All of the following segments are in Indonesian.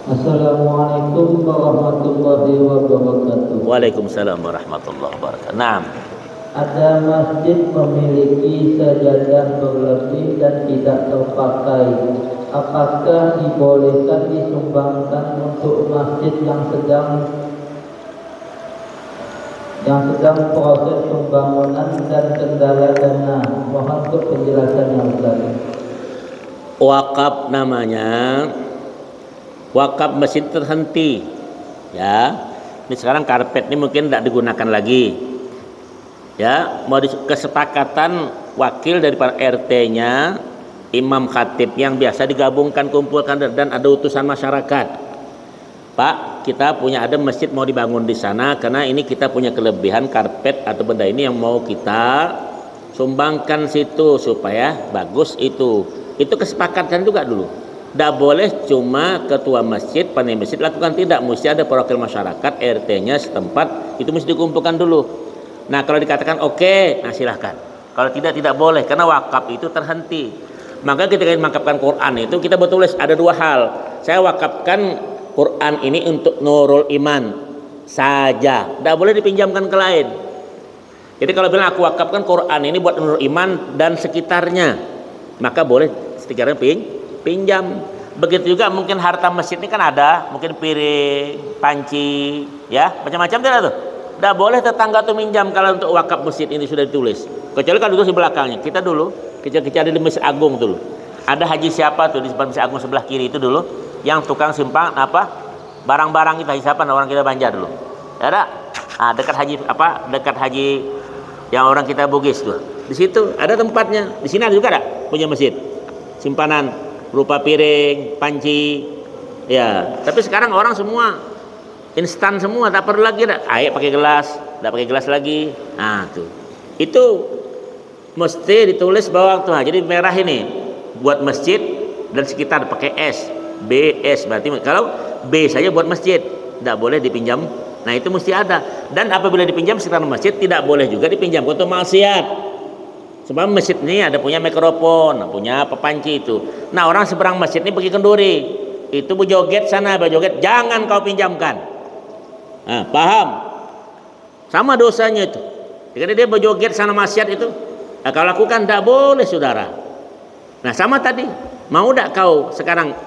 Assalamualaikum warahmatullahi wabarakatuh. Waalaikumsalam warahmatullahi wabarakatuh. Naam. Ada masjid memiliki sajadah berlebih dan tidak terpakai. Apakah dibolehkan disumbangkan untuk masjid yang sedang proses pembangunan dan kendala dana? Mohon untuk penjelasan yang jelas. Wakaf namanya. Wakaf masjid terhenti. Ya. Ini sekarang karpet ini mungkin tidak digunakan lagi. Ya, mau kesepakatan wakil dari para RT-nya, imam khatib yang biasa digabungkan, kumpulkan dan ada utusan masyarakat. Pak, kita punya ada masjid mau dibangun di sana karena ini kita punya kelebihan karpet atau benda ini yang mau kita sumbangkan situ supaya bagus itu. Itu kesepakatan juga dulu. Tidak boleh cuma ketua masjid, panitia masjid lakukan, tidak, mesti ada perwakilan masyarakat, RT-nya setempat, itu mesti dikumpulkan dulu. Nah, kalau dikatakan oke, nah silahkan. Kalau tidak boleh, karena wakaf itu terhenti. Maka ketika mewakafkan Quran itu kita bertulis ada dua hal. Saya wakafkan Quran ini untuk Nurul Iman saja, tidak boleh dipinjamkan ke lain. Jadi kalau bilang aku wakafkan Quran ini buat Nurul Iman dan sekitarnya, maka boleh sekitarnya pinjam. Begitu juga mungkin harta masjid ini kan ada, mungkin piring, panci, ya macam-macam tidak tuh. Tidak boleh tetangga tuh minjam kalau untuk wakaf masjid ini sudah ditulis. Kecuali kalau ditulis di belakangnya. Kita dulu kecil-kecil ada di Masjid Agung dulu. Ada haji siapa tuh di Masjid Agung sebelah kiri itu dulu, yang tukang simpang barang-barang kita hisapan orang kita Banjar dulu. Ada? Ah, dekat haji yang orang kita Bugis tuh. Di situ ada tempatnya. Di sini ada juga ada punya masjid. Simpanan berupa piring, panci. Ya, tapi sekarang orang semua instan semua, tak perlu lagi air pakai gelas, tak pakai gelas lagi. Nah, tuh. Itu mesti ditulis bawah tuh. Jadi merah ini buat masjid dan sekitar pakai S, BS berarti kalau B saja buat masjid, tidak boleh dipinjam. Nah, itu mesti ada. Dan apabila dipinjam sekitar masjid tidak boleh juga dipinjam untuk maksiat. Sebab masjid ini ada punya mikrofon, punya pepanci itu. Nah, orang seberang masjid ini pergi kenduri. Itu berjoget sana, berjoget, jangan kau pinjamkan. Nah, paham? Sama dosanya itu. Karena dia berjoget sana maksiat itu. Nah, kalau lakukan tidak boleh, saudara. Nah, sama tadi. Mau tidak kau sekarang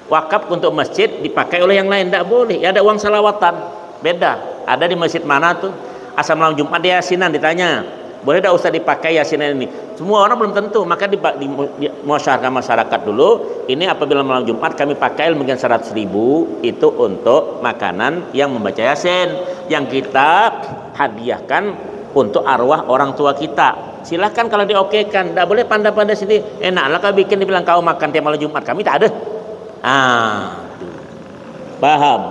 wakaf untuk masjid dipakai oleh yang lain? Tidak boleh. Ya, ada uang salawatan. Beda. Ada di masjid mana tuh? Asal malam Jumat dia yasinan ditanya. Boleh tidak usah dipakai yasinan ini? Semua orang belum tentu. Maka di masyarakat dulu. Ini apabila malam Jumat kami pakai mungkin 100.000 itu untuk makanan yang membaca yasin yang kita hadiahkan untuk arwah orang tua kita. Silahkan kalau diokekan. Tidak boleh pandai-pandai sini. Enaklah kau bikin dibilang kau makan tiap malam Jumat. Kami tak ada. Paham?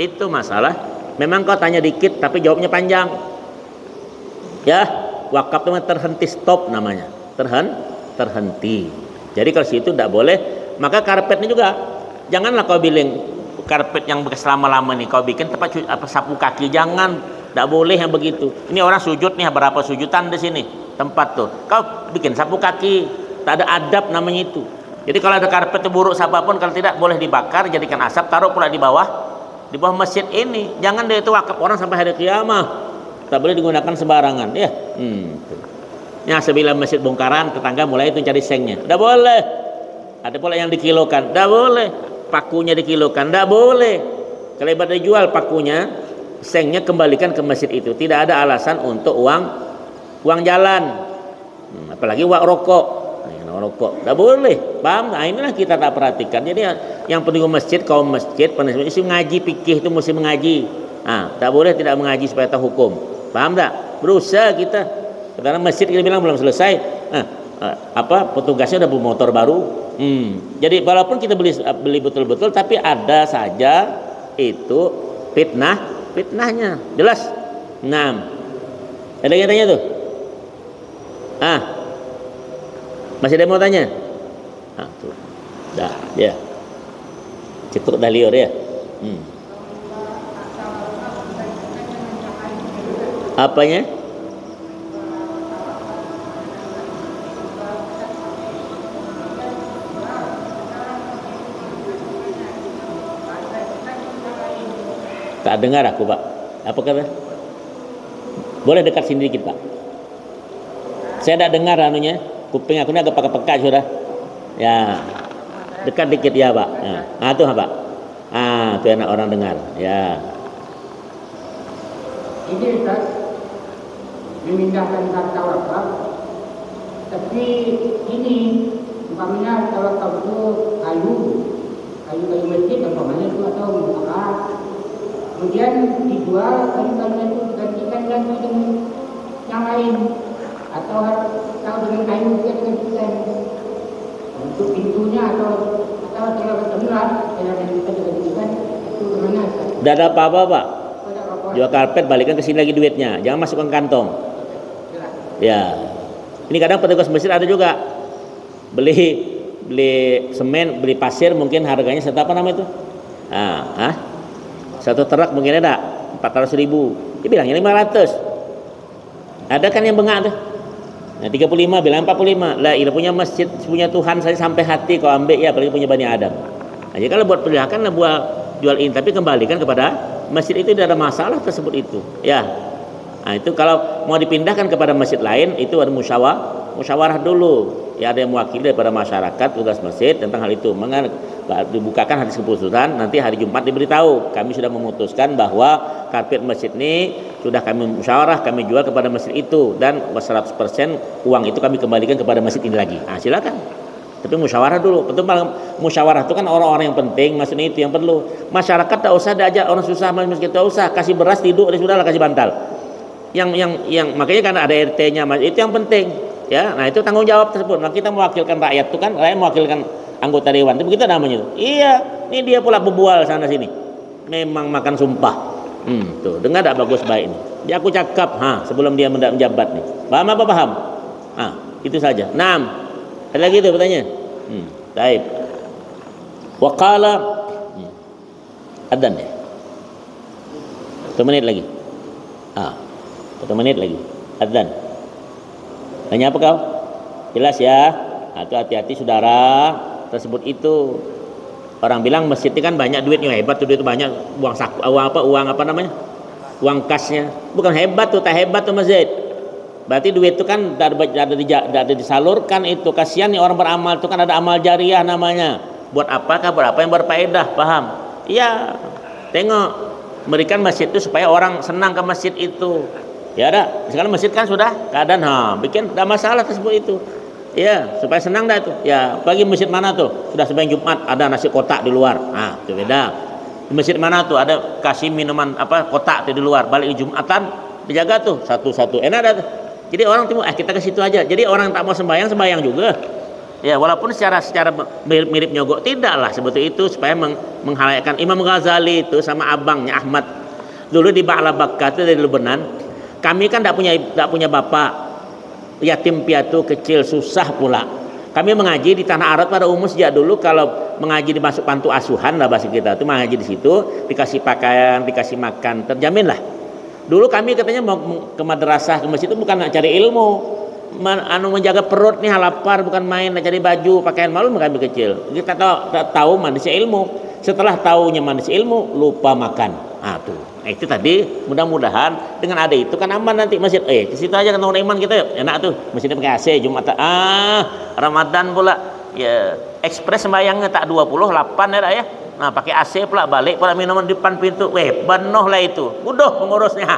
Itu masalah. Memang kau tanya dikit tapi jawabnya panjang. Ya, wakaf itu terhenti, stop namanya. Terhenti. Jadi kalau situ tidak boleh. Maka karpetnya juga janganlah kau bilang karpet yang bekas lama-lama nih kau bikin tempat sapu kaki, jangan, tidak boleh yang begitu. Ini orang sujud nih, berapa sujudan di sini tempat tuh, kau bikin sapu kaki, tak ada adab namanya itu. Jadi kalau ada karpet buruk siapapun, kalau tidak boleh dibakar, jadikan asap, taruh pula di bawah masjid ini. Jangan dia itu wakaf orang sampai hari kiamat, tak boleh digunakan sembarangan ya. Ya, sebilah masjid bongkaran, tetangga mulai itu cari sengnya, tidak boleh. Ada pula yang dikilokan, tidak boleh. Pakunya dikilokan, tidak boleh. Kalau ibadah jual pakunya, sengnya kembalikan ke masjid itu. Tidak ada alasan untuk uang jalan. Apalagi uang rokok. Tidak boleh. Paham? Nah, inilah kita tak perhatikan. Jadi yang penting masjid, kaum masjid, isi ngaji fikih itu mesti mengaji. Nah, tak boleh tidak mengaji supaya tahu hukum. Paham tak? Berusaha kita. Karena masjid kita bilang belum selesai. Petugasnya udah bermotor baru. Jadi walaupun kita beli betul-betul, tapi ada saja itu fitnahnya. Jelas? Nah, ada yang tanya tuh? Masih ada yang mau tanya? Tuh. Dah, ya. Cukup dah liur ya. Apanya? Tak dengar aku, Pak. Apa kata? Boleh dekat sini dikit, Pak. Saya tidak dengar anunya. Kuping aku ini agak peka-peka sudah. Ya. Dekat dikit ya, Pak. Nah, tuh, Pak. Itu enak orang dengar. Ya. Ini Ustaz memindahkan kata wakaf, tapi ini umpamanya wakaf itu kayu masjid umpamanya itu atau mutlak, kemudian dijual kayu-kayunya itu digantikan lagi dengan yang lain atau dengan kayu juga digantikan untuk pintunya atau segala macam lah yang kita digantikan itu gimana Ustaz? Tidak ada apa-apa, Pak. Jual karpet, balikan ke sini lagi duitnya. Jangan masukkan kantong. Ya. Ini kadang petugas masjid ada juga. Beli semen, beli pasir mungkin harganya satu apa nama itu? Satu truk mungkin ada 400.000. Dia bilangnya 500. Ada kan yang bengak tuh? Nah, 35 bilang 45. Lah, ini punya masjid, punya Tuhan saya sampai hati kau ambil ya, apalagi punya Bani Adam. Nah, jadi kalau buat perlihakan lah buat jual ini, tapi kembalikan kepada masjid itu, tidak ada masalah tersebut itu. Ya. Nah, itu kalau mau dipindahkan kepada masjid lain itu ada musyawarah dulu. Ya, ada yang mewakili daripada masyarakat tugas masjid tentang hal itu. Dibukakan hadis keputusan, nanti hari Jumat diberitahu. Kami sudah memutuskan bahwa karpet masjid ini sudah kami musyawarah, kami jual kepada masjid itu dan 100% uang itu kami kembalikan kepada masjid ini lagi. Nah, silakan. Tapi musyawarah dulu. Betul, musyawarah itu kan orang-orang yang penting, maksudnya itu yang perlu. Masyarakat tak usah diajak orang susah, miskin tak usah, kasih beras tidur, sudahlah kasih bantal. Yang makanya kan ada RT-nya, itu yang penting. Ya, nah itu tanggung jawab tersebut. Nah, kita mewakilkan rakyat itu kan, rakyat mewakilkan anggota dewan. Itu begitu namanya itu. Iya, ini dia pula bebual sana sini. Memang makan sumpah. Tuh, dengar tak bagus baik ini. Dia aku cakap, sebelum dia menjabat nih. Paham apa paham? Itu saja. 6. Ada lagi tu pertanyaan? Baik. Waqala adzan ya. 1 menit lagi. 1 menit lagi. Adzan. Tanya apa kau? Jelas ya. Itu hati-hati saudara tersebut itu. Orang bilang masjid ini kan banyak duitnya, hebat tuh duit banyak, uang apa namanya? Uang kasnya. Bukan hebat tuh, tak hebat tuh masjid. Berarti duit itu kan ada disalurkan itu. Kasihan nih orang beramal itu kan ada amal jariah namanya. Buat apakah? Buat apa yang berfaedah, paham? Iya. Tengok, memberikan masjid itu supaya orang senang ke masjid itu. Ya ada. Sekarang masjid kan sudah keadaan bikin tidak masalah tersebut itu. Ya, supaya senang dah itu. Ya, bagi masjid mana tuh? Sudah sembahyang Jumat ada nasi kotak di luar. Itu beda. Di masjid mana tuh ada kasih minuman kotak di luar. Balik di Jumatan dijaga tuh satu-satu. Enak dah tuh. Jadi orang timur kita ke situ aja. Jadi orang tak mau sembahyang juga. Ya, walaupun secara mirip nyogok tidaklah seperti itu supaya menghalalkan. Imam Ghazali itu sama abangnya Ahmad dulu di Ba'labakka itu dari Lebanon. Kami kan tak punya bapak. Yatim piatu kecil susah pula. Kami mengaji di tanah Arab pada umum sejak dulu. Kalau mengaji di masuk pantu asuhan lah bahasa kita itu mengaji di situ, dikasih pakaian, dikasih makan, terjamin lah. Dulu kami katanya mau ke madrasah, ke masjid itu bukan nak cari ilmu, menjaga perut nih lapar, bukan main nak cari baju, pakaian malu kami kecil. Kita tahu manusia ilmu. Setelah tahunya manusia ilmu, lupa makan. Itu tadi mudah-mudahan dengan ada itu kan aman nanti masjid. Ke situ aja kan orang iman kita yuk. Enak tuh masjidnya pakai AC Jumat. Ramadan pula ya ekspres sembayangnya tak 28 ya. Nah pakai AC pula balik pula minuman di depan pintu. Benuh lah itu. Mudah pengurusnya.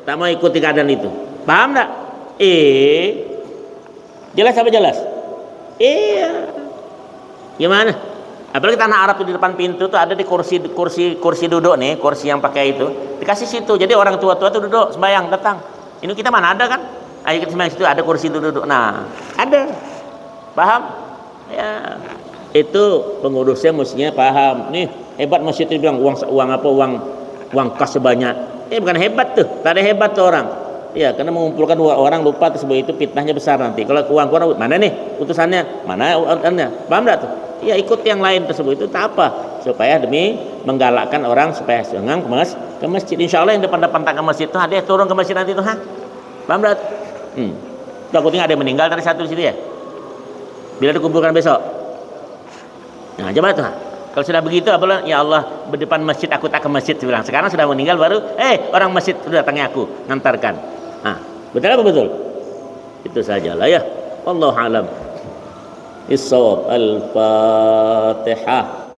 Tak mau ikuti keadaan itu. Paham tak? Jelas apa jelas? Iya. Gimana? Apalagi tanah Arab itu di depan pintu tuh ada di kursi duduk nih, kursi yang pakai itu dikasih situ. Jadi orang tua-tua tuh duduk sembahyang datang. Ini kita mana ada kan? Ayo kita sembahyang situ ada kursi duduk. Nah ada, paham? Ya itu pengurusnya mestinya paham. Nih hebat masjid itu bilang uang kas sebanyak. Bukan hebat tuh, tak ada hebat tuh orang. Ya karena mengumpulkan orang lupa tersebut itu fitnahnya besar nanti. Kalau uang mana nih utusannya, mana utusannya, paham tak tuh? Ya ikut yang lain tersebut itu tak apa supaya demi menggalakkan orang supaya senang ke masjid. Insya Allah yang depan-depan tak ke masjid itu ada turun ke masjid nanti itu paham tak? Aku tinggal ada yang meninggal dari satu di situ ya. Bila dikumpulkan besok. Nah coba tuh Kalau sudah begitu apa? Ya Allah, berdepan masjid aku tak ke masjid bilang. Sekarang sudah meninggal baru, orang masjid sudah datangi aku, ngantarkan. Nah, betul apa betul? Itu sajalah ya. Wallahu alam. Is-shawab. Al-Fatihah.